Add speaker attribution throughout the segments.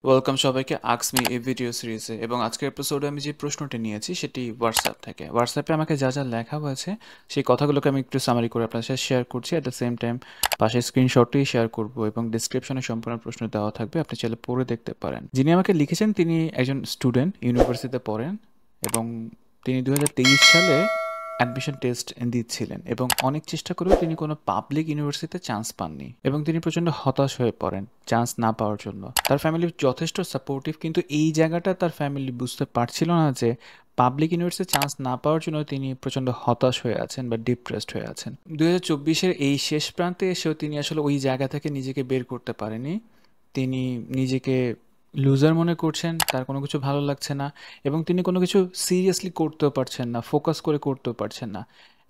Speaker 1: Welcome সবাইকে আক্স me এই video সিরিজে। এবং আজকের এপিসোডে আমি যে প্রশ্নটি নিয়েছি সেটি হোয়াটসঅ্যাপ থেকে। হোয়াটসঅ্যাপে আমাকে যা যা লেখা হয়েছে সেই কথাগুলোকে আমি একটু সামারি করে আপনার সাথে শেয়ার করছি। অ্যাট দ্য সেম টাইম পাশে স্ক্রিনশটটি শেয়ার করব এবং ডিসক্রিপশনে সম্পূর্ণ প্রশ্ন দেওয়া থাকবে, আপনি চাইলে পড়ে দেখতে পারেন। যিনি আমাকে লিখেছেন তিনি একজন স্টুডেন্ট, ইউনিভার্সিটিতে পড়েন এবং তিনি 2023 সালে অ্যাডমিশন টেস্ট দিচ্ছিলেন এবং অনেক চেষ্টা করেও তিনি কোনো পাবলিক ইউনিভার্সিটিতে চান্স পাননি এবং তিনি প্রচণ্ড হতাশ হয়ে পড়েন চান্স না পাওয়ার জন্য। তার ফ্যামিলি যথেষ্ট সাপোর্টিভ, কিন্তু এই জায়গাটা তার ফ্যামিলি বুঝতে পারছিল না যে পাবলিক ইউনিভার্সিটি চান্স না পাওয়ার জন্য তিনি প্রচণ্ড হতাশ হয়ে আছেন বা ডিপ্রেসড হয়ে আছেন। 2024-এর এই শেষ প্রান্তে এসেও তিনি আসলে ওই জায়গা থেকে নিজেকে বের করতে পারেনি। তিনি নিজেকে লুজার মনে করছেন, তার কোনো কিছু ভালো লাগছে না এবং তিনি কোনো কিছু সিরিয়াসলি করতেও পারছেন না, ফোকাস করে করতেও পারছেন না।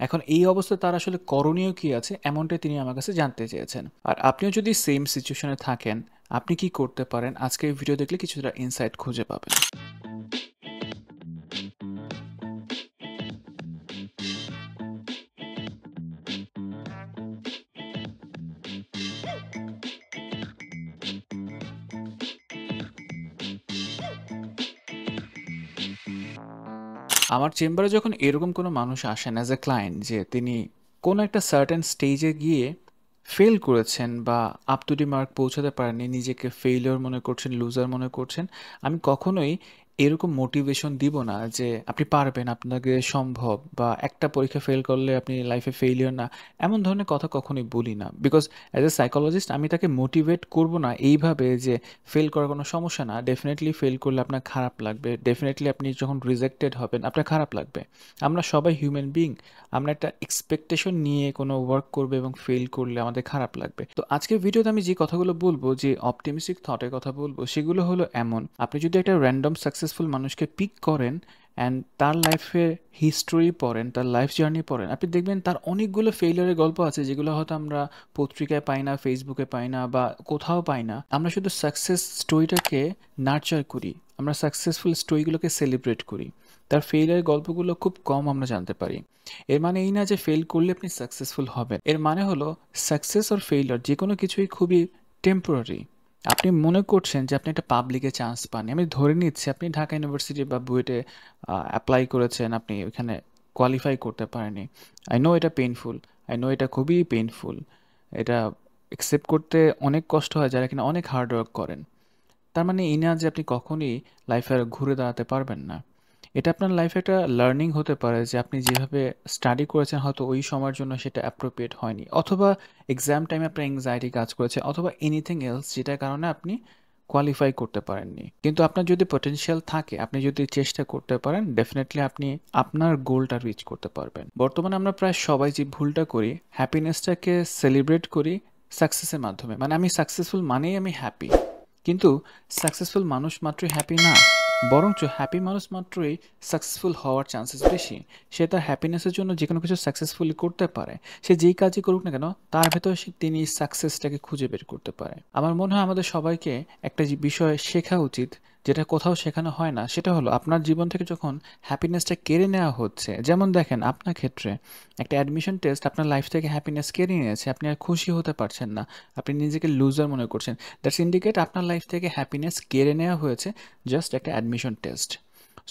Speaker 1: এখন এই অবস্থায় তার আসলে করণীয় কী আছে এমনটাই তিনি আমার কাছে জানতে চেয়েছেন। আর আপনিও যদি সেম সিচুয়েশনে থাকেন, আপনি কি করতে পারেন আজকের ভিডিও দেখলে কিছুটা ইনসাইট খুঁজে পাবেন। আমার চেম্বারে যখন এরকম কোনো মানুষ আসেন অ্যাজ এ ক্লায়েন্ট, যে তিনি কোনো একটা সার্টেন স্টেজে গিয়ে ফেল করেছেন বা আপ টু দি মার্ক পৌঁছাতে পারেননি, নিজেকে ফেইলিওর মনে করছেন, লুজার মনে করছেন, আমি কখনোই এরকম মোটিভেশন দিব না যে আপনি পারবেন, আপনাকে সম্ভব, বা একটা পরীক্ষা ফেল করলে আপনি লাইফে ফেইলিওর না, এমন ধরনের কথা কখনোই বলি না। বিকজ অ্যাজ এ সাইকোলজিস্ট আমি তাকে মোটিভেট করব না এইভাবে যে ফেল করার কোনো সমস্যা না, ডেফিনেটলি ফেল করলে আপনার খারাপ লাগবে, ডেফিনেটলি আপনি যখন রিজেক্টেড হবেন আপনার খারাপ লাগবে। আমরা সবাই হিউম্যান বিং, আমরা একটা এক্সপেকটেশন নিয়ে কোনো ওয়ার্ক করবে এবং ফেল করলে আমাদের খারাপ লাগবে। তো আজকের ভিডিওতে আমি যে কথাগুলো বলবো, যে অপটিমিস্টিক থটের কথা বলবো, সেগুলো হলো এমন: আপনি যদি একটা র্যান্ডম সাকসেসফুল মানুষকে পিক করেন অ্যান্ড তার লাইফের হিস্টোরি পড়েন, তার লাইফ জার্নি পড়েন, আপনি দেখবেন তার অনেকগুলো ফেইলিয়ারের গল্প আছে যেগুলো হয়তো আমরা পত্রিকায় পাই না, ফেসবুকে পাই না, বা কোথাও পাই না। আমরা শুধু সাকসেস স্টোরিটাকে নার্চার করি, আমরা সাকসেসফুল স্টোরিগুলোকে সেলিব্রেট করি, তার ফেইলিয়ার গল্পগুলো খুব কম আমরা জানতে পারি। এর মানে এই না যে ফেল করলে আপনি সাকসেসফুল হবেন, এর মানে হলো সাকসেস আর ফেইলিয়ার যে কোনো কিছুই খুবই টেম্পোরারি। আপনি মনে করছেন যে আপনি একটা পাবলিকে চান্স পাননি, আমি ধরে নিচ্ছি আপনি ঢাকা ইউনিভার্সিটি বা বুয়েটে অ্যাপ্লাই করেছেন, আপনি ওইখানে কোয়ালিফাই করতে পারেননি। আই নো এটা পেইনফুল, আই নো এটা খুবই পেইনফুল, এটা অ্যাকসেপ্ট করতে অনেক কষ্ট হয় যারা কিনা অনেক হার্ড ওয়ার্ক করেন। তার মানে এই না যে আপনি কখনই লাইফে আর ঘুরে দাঁড়াতে পারবেন না। এটা আপনার লাইফে একটা লার্নিং হতে পারে যে আপনি যেভাবে স্টাডি করেছেন হয়তো ওই সময়ের জন্য সেটা অ্যাপ্রোপ্রিয়েট হয়নি, অথবা এক্সাম টাইমে আপনার অ্যাংজাইটি কাজ করেছে, অথবা এনিথিং এলস যেটার কারণে আপনি কোয়ালিফাই করতে পারেননি। কিন্তু আপনার যদি পটেনশিয়াল থাকে, আপনি যদি চেষ্টা করতে পারেন, ডেফিনেটলি আপনি আপনার গোলটা রিচ করতে পারবেন। বর্তমানে আমরা প্রায় সবাই যে ভুলটা করি, হ্যাপিনেসটাকে সেলিব্রেট করি সাকসেসের মাধ্যমে, মানে আমি সাকসেসফুল মানেই আমি হ্যাপি। কিন্তু সাকসেসফুল মানুষ মাত্রই হ্যাপি না, বরঞ্চ হ্যাপি মানুষ মাত্রই সাকসেসফুল হওয়ার চান্সেস বেশি। সে তার হ্যাপিনেসের জন্য যে কোনো কিছু সাকসেসফুলি করতে পারে, সে যেই কাজই করুক না কেন তার ভেতর তিনি সাকসেসটাকে খুঁজে বের করতে পারে। আমার মনে হয় আমাদের সবাইকে একটা বিষয় শেখা উচিত, যেটা কোথাও শেখানো হয় না, সেটা হলো আপনার জীবন থেকে যখন হ্যাপিনেসটা কেড়ে নেওয়া হচ্ছে, যেমন দেখেন আপনার ক্ষেত্রে একটা অ্যাডমিশন টেস্ট আপনার লাইফ থেকে হ্যাপিনেস কেড়ে নিয়েছে, আপনি আর খুশি হতে পারছেন না, আপনি নিজেকে লুজার মনে করছেন, দ্যাটস ইন্ডিকেট আপনার লাইফ থেকে হ্যাপিনেস কেড়ে নেওয়া হয়েছে জাস্ট একটা অ্যাডমিশন টেস্ট।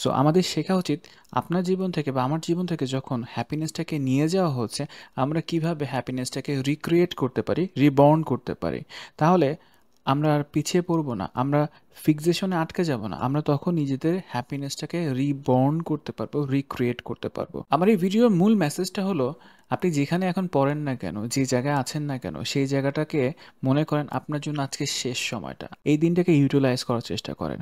Speaker 1: সো আমাদের শেখা উচিত আপনার জীবন থেকে বা আমার জীবন থেকে যখন হ্যাপিনেসটাকে নিয়ে যাওয়া হচ্ছে, আমরা কিভাবে হ্যাপিনেসটাকে রিক্রিয়েট করতে পারি, রিবর্ন করতে পারি। তাহলে আমরা আর পিছিয়ে পড়বো না, আমরা ফিক্সেশনে আটকে যাব না, আমরা তখন নিজেদের হ্যাপিনেসটাকে রিবর্ন করতে পারবো, রিক্রিয়েট করতে পারবো। আমার এই ভিডিওর মূল মেসেজটা হলো, আপনি যেখানে এখন পড়েন না কেন, যে জায়গায় আছেন না কেন, সেই জায়গাটাকে মনে করেন আপনার জন্য আজকে শেষ সময়টা, এই দিনটাকে ইউটিলাইজ করার চেষ্টা করেন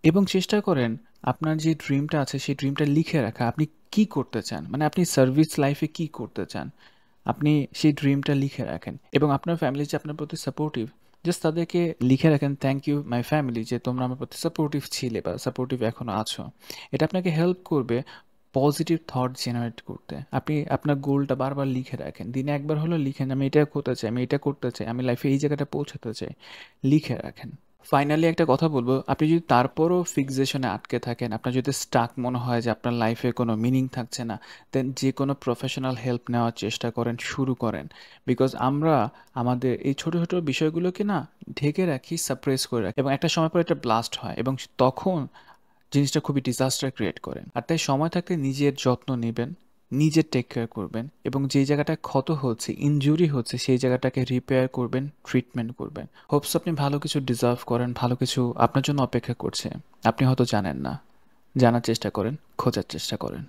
Speaker 1: এবং চেষ্টা করেন আপনার যে ড্রিমটা আছে সেই ড্রিমটা লিখে রাখা। আপনি কি করতে চান, মানে আপনি সার্ভিস লাইফে কি করতে চান, আপনি সেই ড্রিমটা লিখে রাখেন এবং আপনার ফ্যামিলি যে আপনার প্রতি সাপোর্টিভ, জাস্ট তাদেরকে লিখে রাখেন, থ্যাংক ইউ মাই ফ্যামিলি যে তোমরা আমার প্রতি সাপোর্টিভ ছিলে বা সাপোর্টিভ এখনও আছো। এটা আপনাকে হেল্প করবে পজিটিভ থট জেনারেট করতে। আপনি আপনার গোলটা বারবার লিখে রাখেন, দিনে একবার হলো লিখেন, আমি এটা করতে চাই, আমি এটা করতে চাই, আমি লাইফে এই জায়গাটা পৌঁছাতে চাই, লিখে রাখেন। ফাইনালি একটা কথা বলবো, আপনি যদি তারপরও ফিক্সেশনে আটকে থাকেন, আপনার যদি স্টাক মনে হয় যে আপনার লাইফে কোনো মিনিং থাকছে না, দেন যে কোনো প্রফেশনাল হেল্প নেওয়ার চেষ্টা করেন, শুরু করেন। বিকজ আমরা আমাদের এই ছোট ছোট বিষয়গুলোকে না ঢেকে রাখি, সাপ্রেস করে রাখি, এবং একটা সময় পর এটা ব্লাস্ট হয়, এবং তখন জিনিসটা খুবই ডিজাস্টার ক্রিয়েট করেন। আর তাই সময় থাকতে নিজের যত্ন নেবেন, নিজের টেক কেয়ার করবেন, এবং যেই জায়গাটায় ক্ষত হচ্ছে, ইনজুরি হচ্ছে, সেই জায়গাটাকে রিপেয়ার করবেন, ট্রিটমেন্ট করবেন। হোপস আপনি ভালো কিছু ডিজার্ভ করেন, ভালো কিছু আপনার জন্য অপেক্ষা করছে। আপনি হয়তো জানেন না, জানার চেষ্টা করেন, খোঁজার চেষ্টা করেন।